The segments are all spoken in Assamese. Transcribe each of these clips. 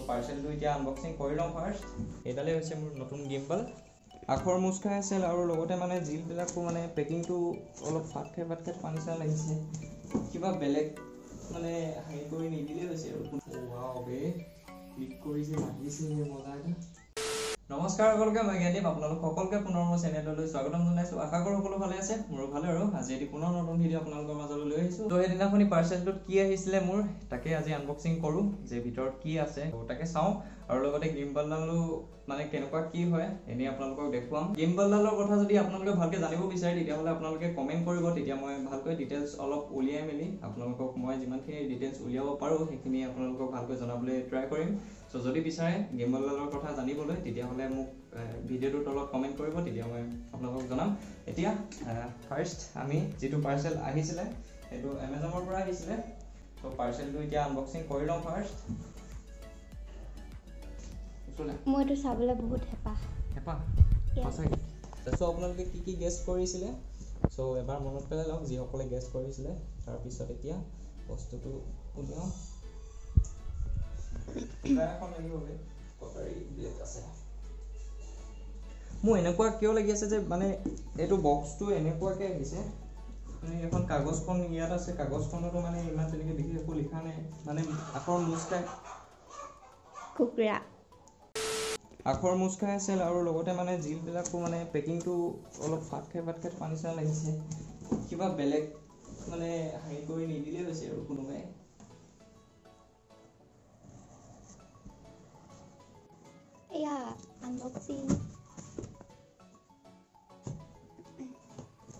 পাৰ্চেলটো এতিয়া আনবক্সিং কৰি লওঁ ফাৰ্ষ্ট। এইডালেই হৈছে মোৰ নতুন গিম্বল। আখৰ মোচ খাই আছিল আৰু লগতে মানে জিলবিলাকো মানে পেকিংটো অলপ ফাট খাই পানী চাহ লাগিছে। কিবা বেলেগ মানে হেৰি কৰি নিদিলেই হৈছে আৰু ক্লিক কৰি যে লাগিছে মজা এটা। নমস্কাৰ সকলোকে, মই জ্ঞানদীপ। আপোনালোক সকলোকে পুনৰ মোৰ চেনেললৈ স্বাগতম জনাইছোঁ। আশা কৰোঁ সকলো ভালে আছে, মোৰো ভালে। আৰু আজি এটি পুনৰ নতুন ভিডিঅ' আপোনালোকৰ মাজলৈ লৈ আহিছোঁ। তো সেইদিনাখনি পাৰ্চেলটোত কি আহিছিলে মোৰ, তাকে আজি আনবক্সিং কৰোঁ, যে ভিতৰত কি আছে তাকে চাওঁ। আৰু লগতে গিম্বলডালো মানে কেনেকুৱা কি হয় এনেই আপোনালোকক দেখুৱাম। গিম্বলডালৰ কথা যদি আপোনালোকে ভালকৈ জানিব বিচাৰে তেতিয়াহ'লে আপোনালোকে কমেণ্ট কৰিব, তেতিয়া মই ভালকৈ ডিটেইলছ অলপ উলিয়াই মেলি আপোনালোকক মই যিমানখিনি ডিটেইলছ উলিয়াব পাৰোঁ সেইখিনি আপোনালোকক ভালকৈ জনাবলৈ ট্ৰাই কৰিম। চ' যদি বিচাৰে গিম্বলডালৰ কথা জানিবলৈ তেতিয়াহ'লে মোক ভিডিঅ'টোৰ তলত কমেণ্ট কৰিব, তেতিয়া মই আপোনালোকক জনাম। এতিয়া ফাৰ্ষ্ট আমি যিটো পাৰ্চেল আহিছিলে সেইটো এমেজনৰ পৰা আহিছিলে। ত' পাৰ্চেলটো এতিয়া আনবক্সিং কৰি লওঁ ফাৰ্ষ্ট। মই এইটো চাবলৈ বহুত হেঁপাহ সঁচাকৈ। চ' আপোনালোকে কি কি গেছ কৰিছিলে, চ' এবাৰ মনত পেলাই লওক যিসকলে গেছ কৰিছিলে। তাৰপিছত এতিয়া বস্তুটো উলিয়াওঁ। কিবা এখন লাগিব কটাৰী ব্লেড আছে। মোৰ এনেকুৱা কিয় লাগি আছে যে মানে এইটো বক্সটো এনেকুৱাকৈ আহিছে, মানে এখন কাগজখন ইয়াত আছে, কাগজখনতো মানে ইমান তেনেকৈ বিশেষ একো লিখা নাই, মানে আখৰ মোচ খাই আছিল আৰু লগতে মানে জিলবিলাকো মানে পেকিংটো অলপ ফাট খাই পানী চাহ লাগিছে। কিবা বেলেগ মানে হেৰি কৰি নিদিলেই হৈছে আৰু কোনোবাই।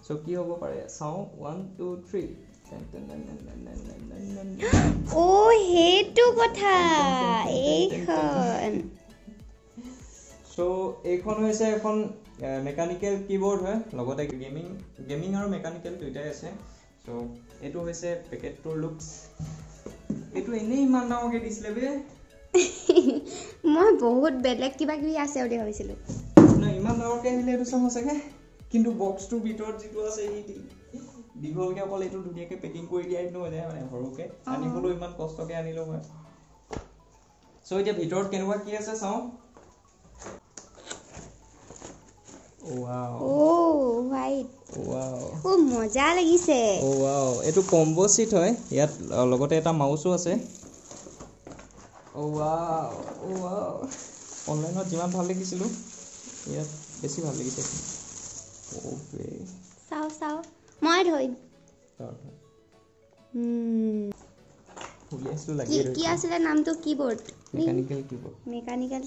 চ' কি হ'ব পাৰে চাওঁ। 1 2 3 সেইটো কথা এইখন। চ' এইখন হৈছে এখন মেকানিকেল কিবৰ্ড হয়, লগতে গেমিং আৰু মেকানিকেল দুয়োটাই আছে। চ' এইটো হৈছে পেকেটটোৰ লুকছ। এইটো এনেই ইমান ডাঙৰকৈ দিছিলে বে। মই বহুত বেলেগ কিবা কিবি আছে বুলি ভাবিছিলোঁ। ইমান ডাঙৰকৈ আহিলে এইটো চাওঁ চাগে, কিন্তু বক্সটোৰ ভিতৰত যিটো আছে দীঘলকৈ অকল এইটো ধুনীয়াকৈ পেকিং কৰি দিয়াই নহয় মানে সৰুকৈ আনিবলৈ ইমান কষ্টকৈ আনিলোঁ মই। চ' এতিয়া ভিতৰত কেনেকুৱা কি আছে চাওঁ। মজা লাগিছে। এইটো কম্বো চিট হয়, ইয়াত লগতে এটা মাউচো আছে। অনলাইনত যিমান ভাল দেখিছিলোঁ ইয়াত বেছি ভাল লাগিছে। মই ধৰিম। কি আছিলে নামটো? Keyboard, mechanical keyboard.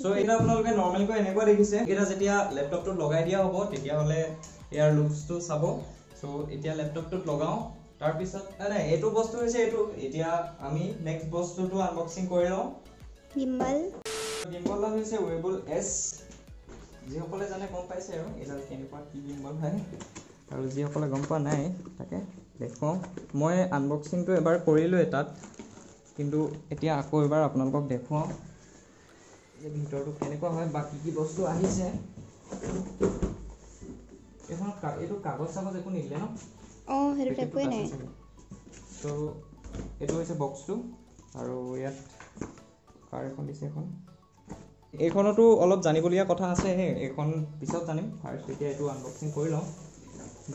চ' এটা আপোনালোকে নৰ্মেলকৈ এনেকুৱা দেখিছে। এটা যেতিয়া লেপটপটোত লগাই দিয়া হ'ব তেতিয়াহ'লে ইয়াৰ লুকছটো চাব। চ' এতিয়া লেপটপটোত লগাওঁ, তাৰপিছত নাই এইটো বস্তু হৈছে এইটো। এতিয়া আমি নেক্সট বস্তুটো আনবক্সিং কৰি লওঁ। গিম্বলডাল হৈছে ৱেবল S। যিসকলে জানে গম পাইছে আৰু এইডাল কেনেকুৱা কি গিম্বল হয়, আৰু যিসকলে গম পোৱা নাই তাকে দেখুৱাওঁ। মই আনবক্সিংটো এবাৰ কৰিলোঁৱে তাত, কিন্তু এতিয়া আকৌ এবাৰ আপোনালোকক দেখুৱাওঁ যে ভিতৰটো কেনেকুৱা হয় বা কি কি বস্তু আহিছে। এইটো কাগজ চাগজ একো নিদিলে ন? সেইটো একোৱেই নাই। ত' এইটো হৈছে বক্সটো, আৰু ইয়াত কাৰ এখন দিছে। এইখনতো অলপ জানিবলগীয়া কথা আছে, এইখন পিছত জানিম। ফাৰ্ষ্ট এতিয়া এইটো আনবক্সিং কৰি লওঁ।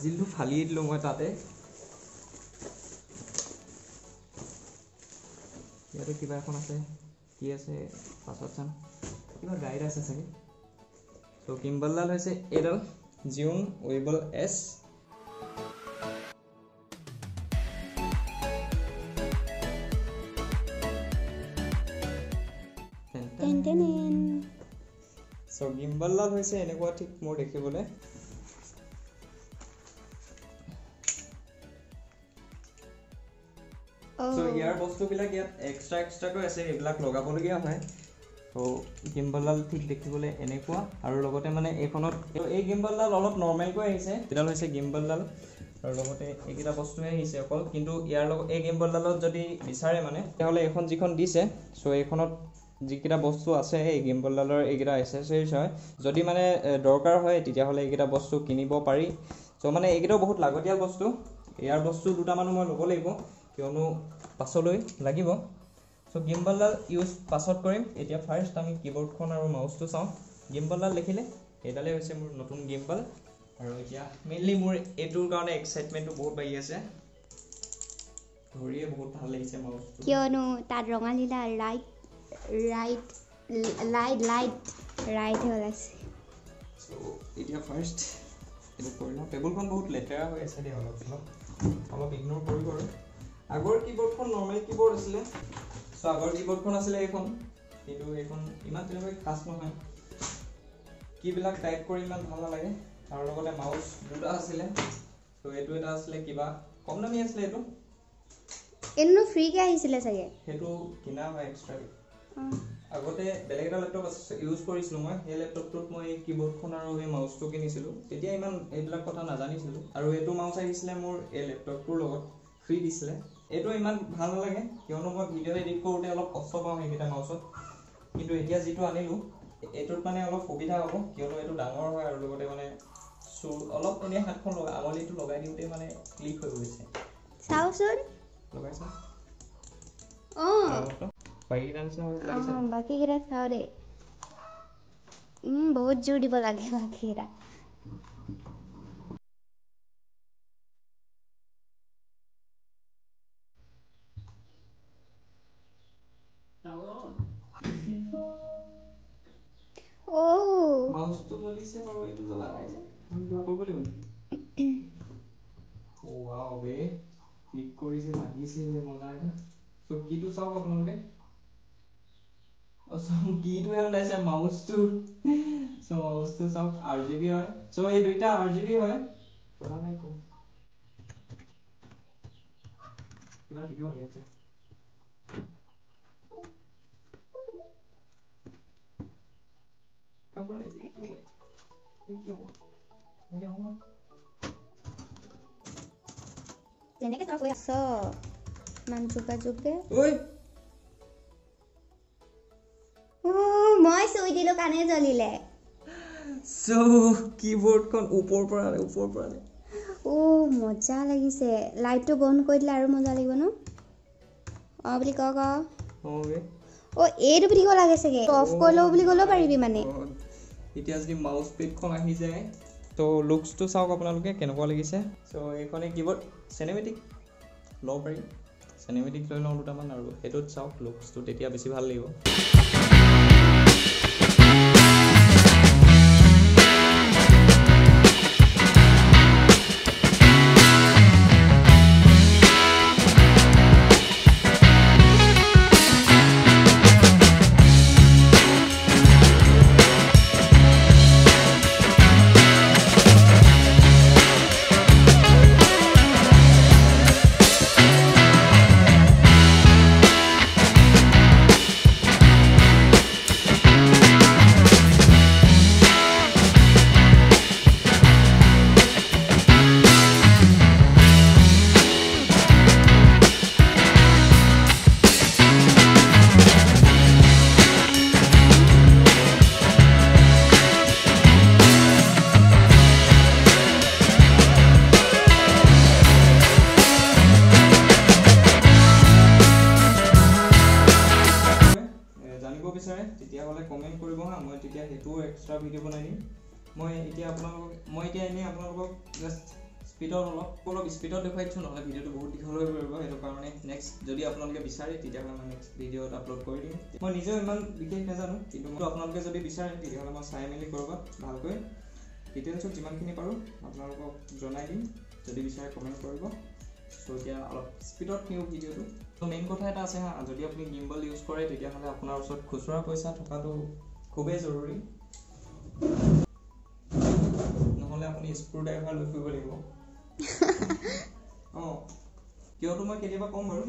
জিলটো ফালিয়ে দিলোঁ মই তাতে। ইয়াতো কিবা এখন আছে, কি আছে পাছত চাম। কিবা গাইড আছে চাগে। ত' গিম্বলডাল হৈছে এইডাল জিউন ৱেবল S। চ' গিম্বলডাল হৈছে এনেকুৱা ঠিক মোৰ দেখিবলৈ। চ' ইয়াৰ বস্তুবিলাক ইয়াত এক্সট্ৰাকৈ আছে, এইবিলাক লগাবলগীয়া হয়। ত' গিম্বলডাল ঠিক দেখিবলৈ এনেকুৱা, আৰু লগতে মানে এইখনত এই গিম্বলডাল অলপ নৰ্মেলকৈ আহিছে। এইডাল হৈছে গিম্বলডাল, আৰু লগতে এইকেইটা বস্তুহে আহিছে অকল। কিন্তু ইয়াৰ লগত এই গিম্বলডালত যদি বিচাৰে মানে তেতিয়াহ'লে এইখন যিখন দিছে, চ' এইখনত যিকেইটা বস্তু আছে এই গিম্বলডালৰ এইকেইটা এচেছৰিজ হয়। যদি মানে দৰকাৰ হয় তেতিয়াহ'লে এইকেইটা বস্তু কিনিব পাৰি। চ' মানে এইকেইটাও বহুত লাগতিয়াল বস্তু। ইয়াৰ বস্তু দুটামানো মই ল'ব লাগিব, কিয়নো পাছলৈ লাগিব। চ' সো গিম্বলডাল ইউজ পাছত কৰিম এতিয়া ফাৰ্ষ্ট আমি কিবৰ্ডখন আৰু মাউচটো চাওঁ গিম্বলডাল দেখিলে এডালে হৈছে মোৰ নতুন গিম্বল আৰু এতিয়া মেইনলি মোৰ এইটোৰ কাৰণে এক্সাইটমেণ্টটো বহুত বাঢ়ি আছে ধৰিয়ে বহুত ভাল লাগিছে মাউচটো কিয়নো তাত ৰঙালীলা ৰাইট হৈ আছে সো এতিয়া ফাৰ্ষ্ট এইটো কৰি লওঁ টেবুলখন বহুত লেতেৰা হৈ আছে দেই অলপ ইগনোৰ কৰিব আৰু আগৰ কিবৰ্ডখন নৰ্মেল কিবৰ্ড আছিলে সো আগৰ কিবৰ্ডখন আছিলে এইখন কিন্তু এইখন ইমান তেনেকৈ খাছ নহয় কিবিলাক টাইপ কৰি ইমান ভাল নালাগে আৰু লগতে মাউচ দুটা আছিলে সো এইটো এটা আছিলে কিবা কম দামী আছিলে এইটো এনো ফ্ৰীকে আহিছিলে চাগে সেইটো কিনা হয় এক্সট্ৰাকে আগতে বেলেগ এটা লেপটপ ইউজ কৰিছিলোঁ মই সেই লেপটপটোত মই এই কিবৰ্ডখন আৰু এই মাউচটো কিনিছিলোঁ তেতিয়া ইমান এইবিলাক কথা নাজানিছিলোঁ আৰু এইটো মাউচ আহিছিলে মোৰ এই লেপটপটোৰ লগত ফ্ৰী দিছিলে এইটো ইমান ভাল নালাগে কিয়নো মই ভিডিঅ' এডিট কৰোঁতে অলপ কষ্ট পাওঁ সেইকেইটা মাউচত কিন্তু এতিয়া যিটো আনিলোঁ এইটোত মানে অলপ সুবিধা হ'ব কিয়নো এইটো ডাঙৰ হয় আৰু লগতে মানে অলপ এনেই হাতখন আঙুলিটো লগাই দিওঁতে মানে ক্লিক হৈ গৈছে চাওচোন লগাইছা বাকীকেইটা চাওঁ দেই বহুত জোৰ দিব লাগে বাকীকেইটা মাউচটো জ্বলিছে আৰু এইটো জ্বলা নাই যে আমি কিবা কৰিব লাগিব ৱাও বে ক্লিক কৰিছে লাগিছে যে মজা এটা সো কিটো চাওক আপোনালোকে কিটো ওলাইছে মাউচটো সো মাউচটো চাওক RGB হয় সো এই দুইটা RGB হয় কথা নাই কো কিবা ভিডিঅ' আহি আছে তেনেকে তই কৈ আছ মান যোগাযোগে ঐ মই চুই দিলো কানে জ্বলিলে সো কিবৰ্ডখন ওপৰৰ পৰা মজা লাগিছে লাইটটো বন্ধ কৰি দিলে আৰু মজা লাগিব ন বুলি ক এইটো বুলি ক'ব লাগে চাগে অফ কৰি লওঁ বুলি ক'লেও পাৰিবি মানে এতিয়া যদি মাউচ পেডখন আহি যায় তো লুকছটো চাওক আপোনালোকে কেনেকুৱা লাগিছে সো এইখনে কিবৰ্ড চিনেমেটিক ল'ব পাৰি চিনেমেটিক লৈ লওঁ দুটামান আৰু সেইটোত চাওক লুকছটো তেতিয়া বেছি ভাল লাগিব তেতিয়াহ'লে কমেণ্ট কৰিব হা মই তেতিয়া সেইটো এক্সট্ৰা ভিডিঅ' বনাই দিম মই এতিয়া এনেই আপোনালোকক জাষ্ট স্পীডত অলপ স্পীডত দেখুৱাই দিছোঁ নহ'লে ভিডিঅ'টো বহুত দীঘল হৈ পৰিব সেইটো কাৰণে নেক্সট যদি আপোনালোকে বিচাৰে তেতিয়াহ'লে মই নেক্সট ভিডিঅ'ত আপলোড কৰি দিম মই নিজেও ইমান বিশেষ নাজানো কিন্তু আপোনালোকে যদি বিচাৰে তেতিয়াহ'লে মই চাই মেলি ক'ৰবাত ভালকৈ ডিটেইলছত যিমানখিনি পাৰোঁ আপোনালোকক জনাই দিম যদি বিচাৰে কমেণ্ট কৰিব তো এতিয়া অলপ স্পীডত নিওঁ ভিডিঅ'টো তো মেইন কথা এটা আছে হা যদি আপুনি গিম্বল ইউজ কৰে তেতিয়াহ'লে আপোনাৰ ওচৰত খুচুৰা পইচা থকাটো খুবেই জৰুৰী নহ'লে আপুনি স্ক্ৰু ড্ৰাইভাৰ লৈ ফুৰিব লাগিব কিয়তো মই কেতিয়াবা কম বাৰু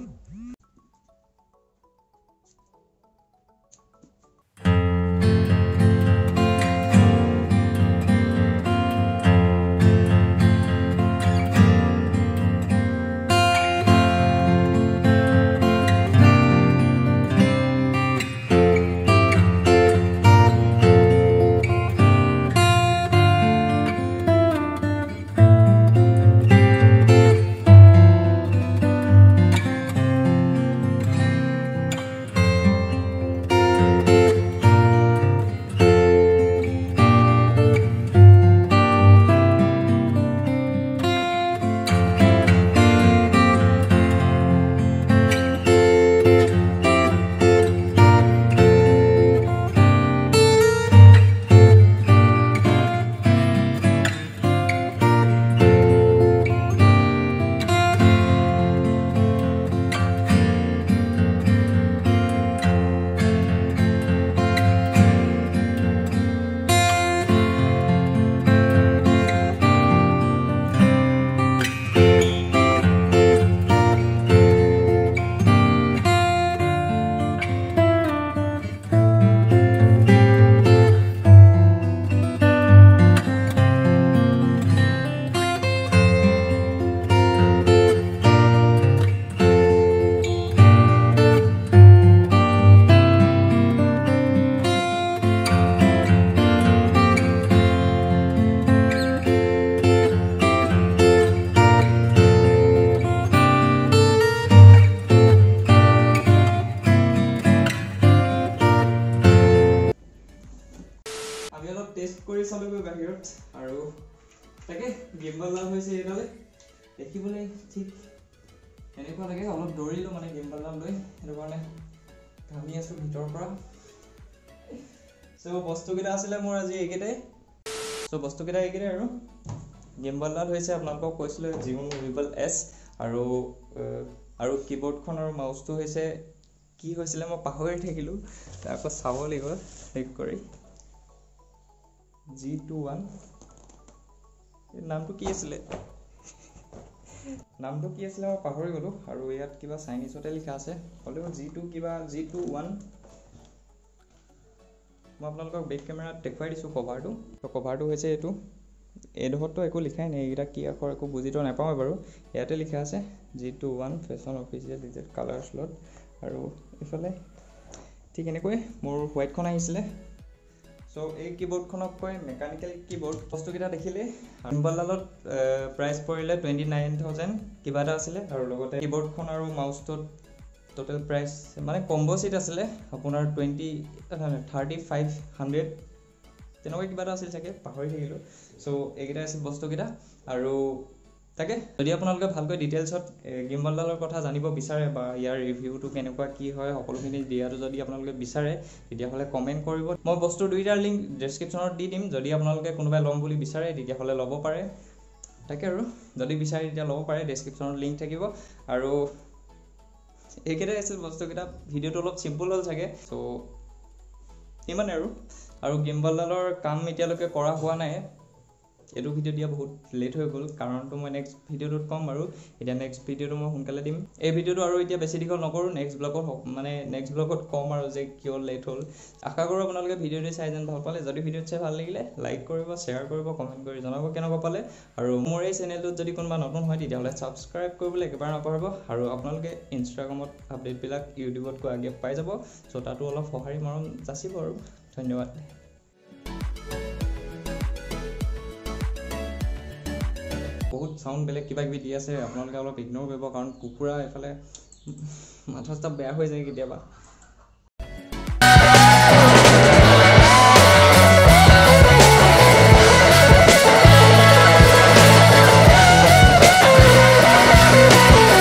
টেষ্ট কৰি চালোগৈ বাহিৰত আৰু তাকে গিম্বলডাল হৈছে এইডালে দেখিবলৈ ঠিক এনেকুৱা লাগে অলপ দৌৰিলোঁ মানে গিম্বলডাল লৈ সেইটো কাৰণে ঘামি আছোঁ ভিতৰৰ পৰা চ' বস্তুকেইটা আছিলে মোৰ আজি এইকেইটাই আৰু গিম্বলডাল হৈছে আপোনালোকক কৈছিলোঁ জিঅ' মুভেবল S আৰু কীবৰ্ডখন আৰু মাউচটো হৈছে কি হৈছিলে মই পাহৰি থাকিলোঁ আকৌ চাব লাগিব চেক কৰি G21 নামটো কি আছিলে মই পাহৰি গ'লোঁ আৰু ইয়াত কিবা চাইনিজতে লিখা আছে হ'লেও G21 মই আপোনালোকক বেক কেমেৰাত দেখুৱাই দিছোঁ কভাৰটো হৈছে এইটো এইডোখৰতো একো লিখাই নাই এইকেইটা কি আখৰ একো বুজিতো নাপাওঁ বাৰু ইয়াতে লিখা আছে G21 fashion official digit colour slot আৰু এইফালে ঠিক এনেকৈ মোৰ হোৱাইটখন আহিছিলে চ' এই কীবৰ্ডখনক কয় মেকানিকেল কীবৰ্ড বস্তুকেইটা দেখিলে গিম্বলডালত প্ৰাইচ পৰিলে 29,000 কিবা এটা আছিলে আৰু লগতে কীবৰ্ডখন আৰু মাউচটোত টোটেল প্ৰাইচ মানে কম্বো ছিট আছিলে আপোনাৰ 3500 তেনেকুৱা কিবা এটা আছিল চাগে পাহৰি থাকিলোঁ চ' এইকেইটা আছিল বস্তুকেইটা আৰু তাকে যদি আপোনালোকে ভালকৈ ডিটেইলছত গিম্বলডালৰ কথা জানিব বিচাৰে বা ইয়াৰ ৰিভিউটো কেনেকুৱা কি হয় সকলোখিনি দিয়াটো যদি আপোনালোকে বিচাৰে তেতিয়াহ'লে কমেণ্ট কৰিব মই বস্তু দুইটাৰ লিংক ডেছক্ৰিপশ্যনত দি দিম যদি আপোনালোকে কোনোবাই ল'ম বুলি বিচাৰে তেতিয়াহ'লে ল'ব পাৰে তাকে আৰু যদি বিচাৰে তেতিয়া ল'ব পাৰে ডেছক্ৰিপশ্যনত লিংক থাকিব আৰু এইকেইটাই আছিল বস্তুকেইটা ভিডিঅ'টো অলপ চিম্পল হ'ল চাগে চ' ইমানে আৰু গিম্বলডালৰ কাম এতিয়ালৈকে কৰা হোৱা নাই এইটো ভিডিঅ' দিয়া বহুত লেট হৈ গ'ল কাৰণটো মই নেক্সট ভিডিঅ'টোত ক'ম আৰু এতিয়া নেক্সট ভিডিঅ'টো মই সোনকালে দিম এই ভিডিঅ'টো আৰু এতিয়া বেছি দীঘল নকৰোঁ নেক্সট ব্লগত ক'ম আৰু যে কিয় লেট হ'ল আশা কৰোঁ আপোনালোকে ভিডিঅ'টো চাই যেন ভাল পালে যদি ভিডিঅ'টো চাই ভাল লাগিলে লাইক কৰিব শ্বেয়াৰ কৰিব কমেণ্ট কৰি জনাব কেনেকুৱা পালে আৰু মোৰ এই চেনেলটোত যদি কোনোবা নতুন হয় তেতিয়াহ'লে ছাবস্ক্ৰাইব কৰিবলৈ একেবাৰে নাপাহৰিব আৰু আপোনালোকে ইনষ্টাগ্ৰামত আপডেটবিলাক ইউটিউবতকৈ আগে পাই যাব চ' তাতো অলপ সঁহাৰি মৰম যাচিব আৰু ধন্যবাদ বহুত চাউণ্ড বেলেগ কিবা কিবি দি আছে আপোনালোকে অলপ ইগন'ৰ কৰিব কাৰণ কুকুৰা এফালে মাথা চাথা বেয়া হৈ যায় কেতিয়াবা